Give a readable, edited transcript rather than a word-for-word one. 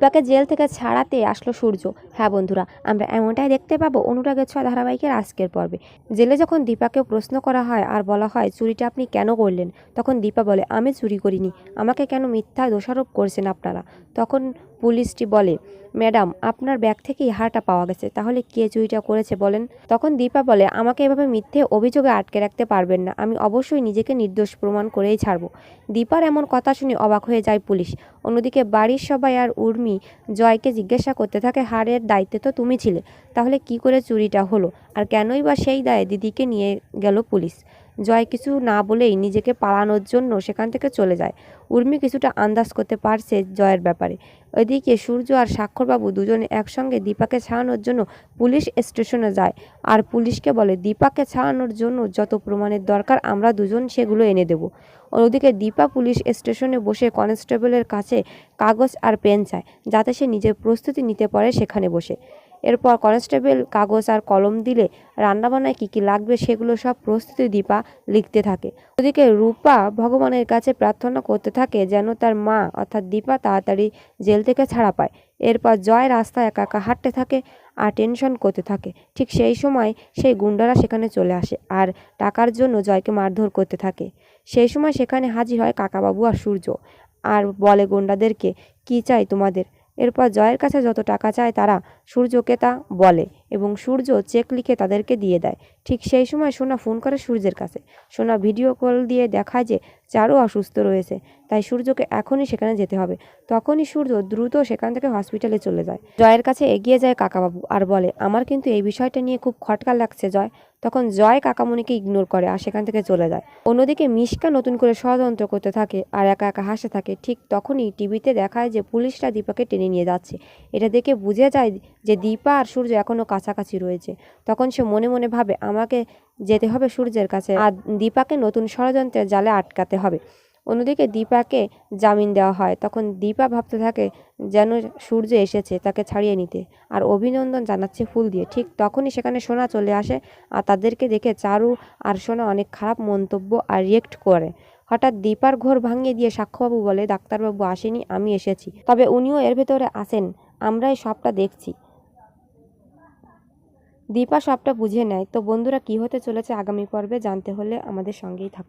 দীপাকে jail থেকে ছাড়াতে আসলো সূর্য। হ্যাঁ বন্ধুরা, আমরা এমনটাই দেখতে পাবো অনুরাগের ছোঁয়া ধারাবাহিকের আজকের পর্বে। জেলে যখন দীপাকে প্রশ্ন করা হয় আর বলা হয় চুরিটা আপনি কেন করলেন, তখন দীপা বলে আমি চুরি করিনি, আমাকে কেন মিথ্যা দোষারোপ করছেন আপনারা। তখন পুলিশটি বলে ম্যাডাম আপনার ব্যাগ থেকেই হারটা পাওয়া গেছে, তাহলে কে চুরিটা করেছে বলেন। তখন দীপা বলে আমাকে এভাবে মিথ্যে অভিযোগে আটকে রাখতে পারবেন না, আমি অবশ্যই নিজেকে নির্দোষ প্রমাণ করেই ছাড়ব। দীপার এমন কথা শুনে অবাক হয়ে যায় পুলিশ। অন্যদিকে বাড়ির সবাই আর উর্মি জয়কে জিজ্ঞাসা করতে থাকে হারের দায়িত্বে তো তুমি ছিলে, তাহলে কি করে চুরিটা হলো আর কেনই বা সেই দায়ে দিদিকে নিয়ে গেল পুলিশ। জয় কিছু না বলেই নিজেকে পালানোর জন্য সেখান থেকে চলে যায়। উর্মি কিছুটা আন্দাজ করতে পারছে জয়ের ব্যাপারে। ওইদিকে সূর্য আর স্বাক্ষরবাবু দুজনে একসঙ্গে দীপাকে ছাড়ানোর জন্য পুলিশ স্টেশনে যায় আর পুলিশকে বলে দীপাকে ছাড়ানোর জন্য যত প্রমাণের দরকার আমরা দুজন সেগুলো এনে দেব। অন্যদিকে দীপা পুলিশ স্টেশনে বসে কনস্টেবলের কাছে কাগজ আর পেন চায়, যাতে সে নিজের প্রস্তুতি নিতে পারে সেখানে বসে। এরপর কনস্টেবল কাগজ আর কলম দিলে রান্নাবান্নায় কী কী লাগবে সেগুলো সব প্রস্তুতি দীপা লিখতে থাকে। ওদিকে রূপা ভগবানের কাছে প্রার্থনা করতে থাকে যেন তার মা অর্থাৎ দীপা তাড়াতাড়ি জেল থেকে ছাড়া পায়। এরপর জয় রাস্তায় একা একা হাঁটতে থাকে আর টেনশন করতে থাকে। ঠিক সেই সময় সেই গুন্ডারা সেখানে চলে আসে আর টাকার জন্য জয়কে মারধর করতে থাকে। সেই সময় সেখানে হাজির হয় কাকাবাবু আর সূর্য আর বলে গুন্ডাদেরকে কি চাই তোমাদের। এরপর জয়ের কাছে যত টাকা চায় তারা সূর্যকে তা বলে এবং সূর্য চেক লিখে তাদেরকে দিয়ে দেয়। ঠিক সেই সময় সোনা ফোন করে সূর্যের কাছে। সোনা ভিডিও কল দিয়ে দেখায় যে চারু অসুস্থ রয়েছে, তাই সূর্যকে এখনই সেখানে যেতে হবে। তখনই সূর্য দ্রুত সেখান থেকে হসপিটালে চলে যায়। জয়ের কাছে এগিয়ে যায় কাকাবাবু আর বলে আমার কিন্তু এই বিষয়টা নিয়ে খুব খটকা লাগছে জয়। তখন জয় কাকামণিকে ইগনোর করে আর সেখান থেকে চলে যায়। অন্যদিকে মিশকা নতুন করে ষড়যন্ত্র করতে থাকে আর একা একা হাসতে থাকে। ঠিক তখনই টিভিতে দেখায় যে পুলিশরা দীপাকে টেনে নিয়ে যাচ্ছে। এটা দেখে বুঝে যায় যে দীপা আর সূর্য এখনও কাছাকাছি রয়েছে। তখন সে মনে মনে ভাবে আমাকে যেতে হবে সূর্যের কাছে আর দীপাকে নতুন ষড়যন্ত্রের জালে আটকাতে হবে। অন্যদিকে দীপাকে জামিন দেওয়া হয়। তখন দীপা ভাবতে থাকে যেন সূর্য এসেছে তাকে ছাড়িয়ে নিতে আর অভিনন্দন জানাচ্ছে ফুল দিয়ে। ঠিক তখনই সেখানে সোনা চলে আসে আর তাদেরকে দেখে চারু আর সোনা অনেক খারাপ মন্তব্য আর রিয়েক্ট করে। হঠাৎ দীপার ঘোর ভাঙিয়ে দিয়ে সাক্ষ্যবাবু বলে ডাক্তারবাবু আসেনি, আমি এসেছি, তবে উনিও এর ভেতরে আসেন, আমরাই সবটা দেখছি। দীপা সবটা বুঝে নেয়। তো বন্ধুরা, কি হতে চলেছে আগামী পর্বে জানতে হলে আমাদের সঙ্গেই থাকুন।